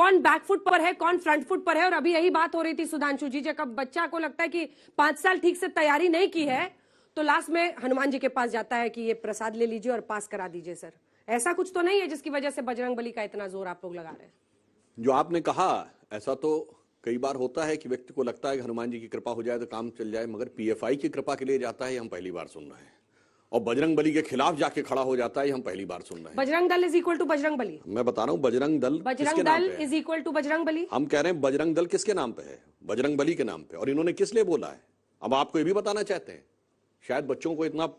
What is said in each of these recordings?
कौन बैकफुट पर है, कौन फ्रंट फुट पर है। और अभी यही बात हो रही थी सुधांशु जी, जब बच्चा को लगता है कि 5 साल ठीक से तैयारी नहीं की है तो लास्ट में हनुमान जी के पास जाता है कि ये प्रसाद ले लीजिए और पास करा दीजिए सर। ऐसा कुछ तो नहीं है जिसकी वजह से बजरंगबली का इतना जोर आप लोग लगा रहे हैं? जो आपने कहा ऐसा तो कई बार होता है कि व्यक्ति को लगता है कि हनुमान जी की कृपा हो जाए तो काम चल जाए, मगर पीएफआई की कृपा के लिए जाता है, हम पहली बार सुन रहे हैं। और बजरंगबली के खिलाफ जाके खड़ा हो जाता है, हम पहली बार सुन रहे हैं। Bajrang Dal is equal to Bajrangbali. मैं बता रहा हूं Bajrang Dal is equal to Bajrangbali. हम कह रहे हैं बजरंग दल किसके नाम पे है? बजरंगबली के नाम पे। और इन्होंने किस लिए बोला है? अब आपको ये भी बताना चाहते हैं, शायद बच्चों को इतना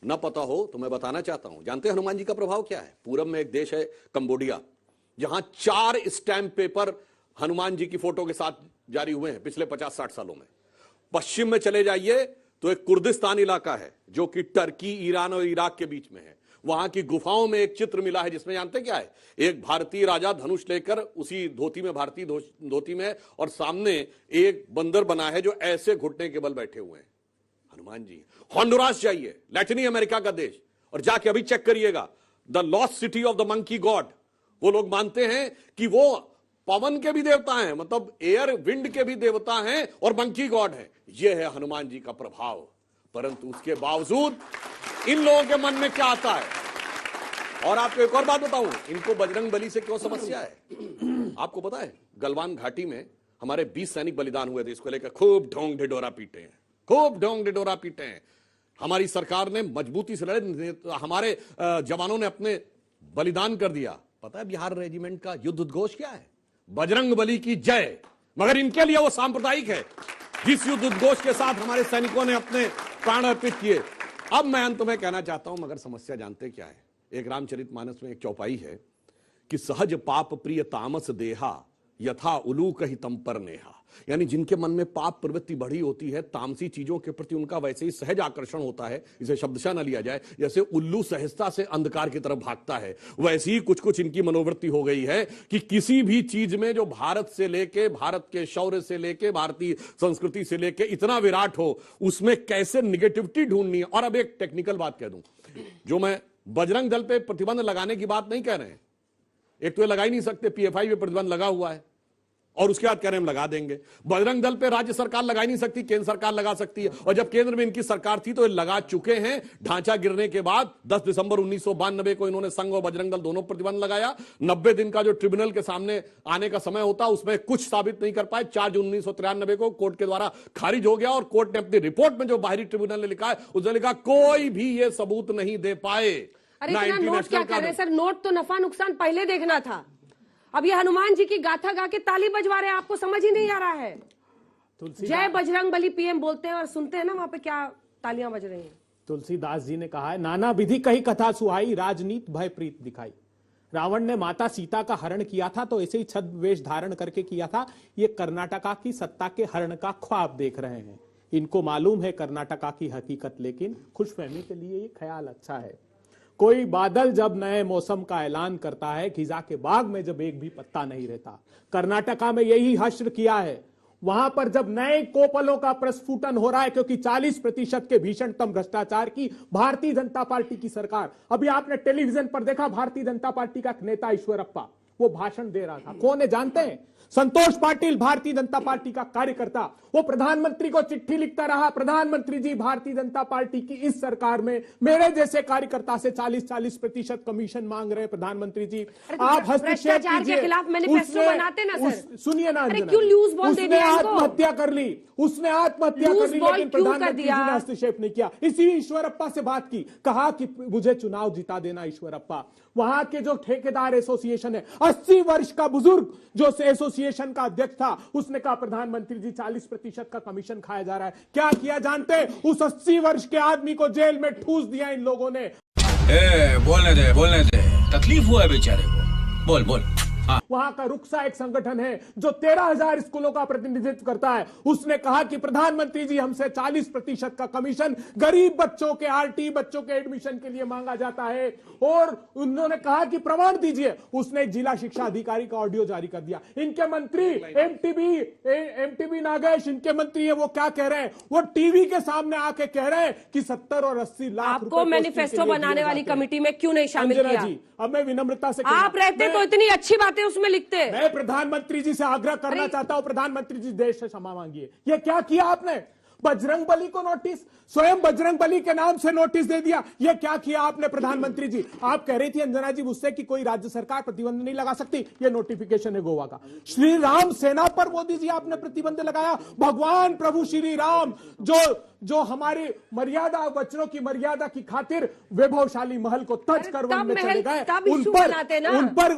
न पता हो तो मैं बताना चाहता हूं। जानते हैं हनुमान जी का प्रभाव क्या है? पूरब में एक देश है कंबोडिया, जहां 4 स्टैंप पेपर हनुमान जी की फोटो के साथ जारी हुए हैं पिछले 50-60 सालों में। पश्चिम में चले जाइए तो एक कुर्दिस्तान इलाका है जो कि टर्की, ईरान और इराक के बीच में है। वहां की गुफाओं में एक चित्र मिला है जिसमें जानते क्या है? एक भारतीय राजा धनुष लेकर उसी धोती में, भारतीय धोती में, और सामने एक बंदर बना है जो ऐसे घुटने के बल बैठे हुए हैं। हनुमान जी। होंडुरास जाइए, लैटिनी अमेरिका का देश, और जाके अभी चेक करिएगा, the lost city of the monkey God. वो लोग मानते हैं कि वो पवन के भी देवता हैं, मतलब एयर विंड के भी देवता हैं और मंकी गॉड है। यह है हनुमान जी का प्रभाव। परंतु उसके बावजूद इन लोगों के मन में क्या आता है? और आपको एक और बात बताऊं, इनको बजरंगबली से क्यों समस्या है? आपको पता है गलवान घाटी में हमारे 20 सैनिक बलिदान हुए थे, इसको लेकर खूब ढोंग ढिढोरा पीटे हैं, खूब ढोंग ढिढोरा पीटे हैं। हमारी सरकार ने मजबूती से लड़े, हमारे जवानों ने अपने बलिदान कर दिया। पता है बिहार रेजिमेंट का युद्ध उद्घोष क्या है? बजरंगबली की जय। मगर इनके लिए वो सांप्रदायिक है, जिस युद्ध उद्घोष के साथ हमारे सैनिकों ने अपने प्राण अर्पित किए। अब मैं अंत में कहना चाहता हूं, मगर समस्या जानते क्या है? एक रामचरितमानस में एक चौपाई है कि सहज पाप प्रिय तामस देहा यथा उलूक ही तम पर नेहा। यानी जिनके मन में पाप प्रवृत्ति बढ़ी होती है, तामसी चीजों के प्रति उनका वैसे ही सहज आकर्षण होता है, इसे शब्दशः न लिया जाए, जैसे उल्लू सहजता से अंधकार की तरफ भागता है, वैसे ही कुछ कुछ इनकी मनोवृत्ति हो गई है कि किसी भी चीज में जो भारत से लेके, भारत के शौर्य से लेके, भारतीय संस्कृति से लेके इतना विराट हो, उसमें कैसे निगेटिविटी ढूंढनी है। और अब एक टेक्निकल बात कह दूं, जो मैं बजरंग दल पे प्रतिबंध लगाने की बात नहीं कह रहे हैं, एक तो ये लगा ही नहीं सकते, पीएफआई पे प्रतिबंध लगा हुआ है और उसके बाद कह रहे हैं हम लगा देंगे। बजरंग दल पे राज्य सरकार लगा ही नहीं सकती, केंद्र सरकार लगा सकती है। और जब केंद्र में इनकी सरकार थी तो ये लगा चुके हैं। ढांचा गिरने के बाद 10 दिसंबर 1992 को इन्होंने संघ और बजरंग दल दोनों प्रतिबंध लगाया। 90 दिन का जो ट्रिब्यूनल के सामने आने का समय होता उसमें कुछ साबित नहीं कर पाए। 4 जून 1993 को कोर्ट के द्वारा खारिज हो गया और कोर्ट ने अपनी रिपोर्ट में जो बाहरी ट्रिब्यूनल ने लिखा है उसने लिखा कोई भी ये सबूत नहीं दे पाए। अरे नोट क्या कह रहे हैं सर? नोट तो नफा नुकसान पहले देखना था। अब ये हनुमान जी की गाथा गा के ताली बजवा रहे हैं, आपको समझ ही नहीं आ रहा है? जय बजरंगबली पीएम बोलते हैं और सुनते हैं ना वहां पे क्या तालियां बज रही हैं। तुलसीदास जी ने कहा है, नाना विधि कही कथा सुहाई, राजनीत भय प्रीत दिखाई। रावण ने माता सीता का हरण किया था तो ऐसे ही छद्म वेश धारण करके किया था। ये कर्नाटका की सत्ता के हरण का ख्वाब देख रहे हैं। इनको मालूम है कर्नाटका की हकीकत, लेकिन खुशफहमी के लिए ये ख्याल अच्छा है। कोई बादल जब नए मौसम का ऐलान करता है, खिजा के बाग में जब एक भी पत्ता नहीं रहता। कर्नाटका में यही हश्र किया है। वहां पर जब नए कोपलों का प्रस्फुटन हो रहा है, क्योंकि 40% के भीषणतम भ्रष्टाचार की भारतीय जनता पार्टी की सरकार। अभी आपने टेलीविजन पर देखा भारतीय जनता पार्टी का नेता ईश्वरप्पा, वो भाषण दे रहा था। कौन है जानते हैं? संतोष पाटिल, भारतीय जनता पार्टी का कार्यकर्ता। वो प्रधानमंत्री को चिट्ठी लिखता रहा, प्रधानमंत्री जी भारतीय जनता पार्टी की इस सरकार में मेरे जैसे कार्यकर्ता से 40% कमीशन मांग रहे हैं। प्रधानमंत्री जी आप हस्तक्षेप कीजिए। सुनिए ना, उसने आत्महत्या कर ली, उसने आत्महत्या कर ली, लेकिन प्रधानमंत्री जी ने हस्तक्षेप नहीं किया। इसी ईश्वरप्पा से बात की, कहा कि मुझे चुनाव जिता देना ईश्वरप्पा। वहां के जो ठेकेदार एसोसिएशन है, 80 वर्ष का बुजुर्ग जो एसोसिएशन का अध्यक्ष था, उसने कहा प्रधानमंत्री जी 40% का कमीशन खाया जा रहा है। क्या किया जानते? उस 80 वर्ष के आदमी को जेल में ठूस दिया इन लोगों ने। बोलने दे, तकलीफ हुआ है बेचारे को, बोल बोल। वहां का रुक्सा एक संगठन है जो 13,000 स्कूलों का प्रतिनिधित्व करता है। उसने कहा कि प्रधानमंत्री जी हमसे 40% का कमीशन गरीब बच्चों के आरटी बच्चों के एडमिशन के लिए मांगा जाता है। और उन्होंने कहा कि प्रमाण दीजिए। उसने जिला शिक्षा अधिकारी का ऑडियो जारी कर दिया। इनके मंत्री एमटीबी नागेश, इनके मंत्री है, वो क्या कह रहे हैं? वो टीवी के सामने आके कह रहे हैं कि 70 और 80 लाख आपको मैनिफेस्टो बनाने वाली कमेटी में क्यों नहीं शामिल किया? जी, अब मैं विनम्रता से, आप रहते तो इतनी अच्छी बात बातें उसमें लिखते हैं। मैं प्रधानमंत्री जी से आग्रह करना अरे- चाहता हूं, प्रधानमंत्री जी देश से क्षमा मांगिए। ये क्या किया आपने? बजरंग बली को नोटिस, स्वयं बजरंग बली के नाम से नोटिस दे दिया। ये क्या किया आपने प्रधानमंत्री जी? आप कह रही थी अंजना जी मुझसे कि कोई राज्य सरकार प्रतिबंध नहीं लगा सकती, ये नोटिफिकेशन है गोवा का। श्री राम सेना पर मोदी जी आपने प्रतिबंध लगाया। भगवान प्रभु श्री राम जो हमारी मर्यादा, वचनों की मर्यादा की खातिर वैभवशाली महल को तज अरे कर तब वन में महल- चले गए, तब issue बनाते ना।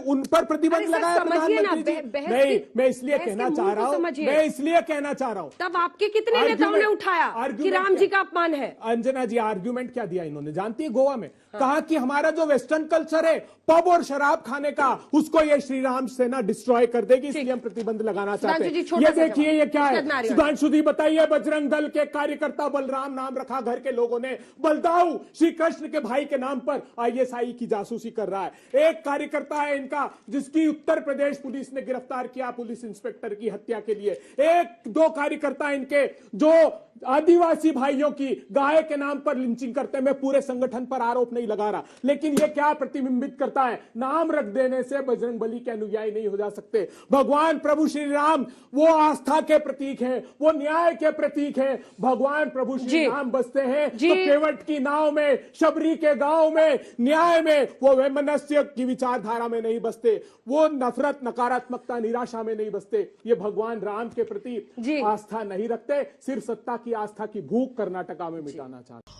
उन पर प्रतिबंध अरे सर, लगाया समझिए ना, प्रधानमंत्री जी। बहस नहीं, की- मैं इसलिए बहस के कहना मूल चाह को रहा हूं, समझिए। मैं इसलिए कहना चाह रहा हूं। तब आपके कितने नेताओं ने उठाया कि राम जी का अपमान है? अंजना जी आर्ग्यूमेंट क्या दिया इन्होंने जानती है गोवा में? कहा कि हमारा जो वेस्टर्न कल्चर है पब और शराब खाने का, उसको ये श्री राम सेना डिस्ट्रॉय कर देगी, इसलिए हम प्रतिबंध लगाना चाहते सुधांशु जी, हैं। छोटा ये सा देखिए जवाब। ये क्या उसके बाद है? नारी सुधांशु जी बताइए। बजरंग दल के कार्यकर्ता बलराम नाम रखा घर के लोगों ने, बलदाऊ श्री कृष्ण के भाई के नाम पर आईएसआई की जासूसी कर रहा है। एक कार्यकर्ता है इनका जिसकी उत्तर प्रदेश पुलिस ने गिरफ्तार किया पुलिस इंस्पेक्टर की हत्या के लिए। एक दो कार्यकर्ता इनके जो आदिवासी भाइयों की गाय के नाम पर लिंचिंग करते हैं। मैं पूरे संगठन पर आरोप नहीं लगा रहा, लेकिन यह क्या प्रतिबिंबित करता है? नाम रख देने से बजरंग बली के अनुयायी नहीं हो जा सकते। भगवान प्रभु श्री राम वो आस्था के प्रतीक हैं, वो न्याय के प्रतीक हैं। भगवान प्रभु श्री जी। राम बसते हैं जी। तो केवट की नाव में, शबरी के गांव में, न्याय में, वो वैमनस्य की विचारधारा में नहीं बसते, वो नफरत, नकारात्मकता, निराशा में नहीं बसते। ये भगवान राम के प्रति जी। आस्था नहीं रखते, सिर्फ सत्ता की आस्था की भूख कर्नाटका में मिटाना चाहते।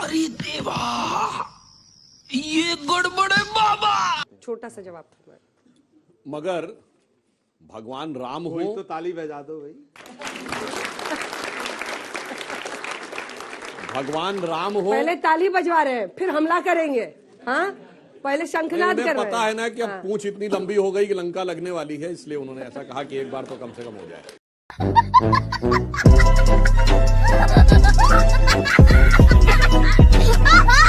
अरे देवा, ये गड़बड़ है बाबा। छोटा सा जवाब था। मगर भगवान राम हो तो ताली बजा दो भाई। भगवान राम हो। पहले ताली बजवा रहे हैं, फिर हमला करेंगे। हाँ, पहले शंखनाद उन्हें कर रहे हैं। पता है ना कि अब हाँ। पूंछ इतनी लंबी हो गई कि लंका लगने वाली है, इसलिए उन्होंने ऐसा कहा कि एक बार तो कम से कम हो जाए।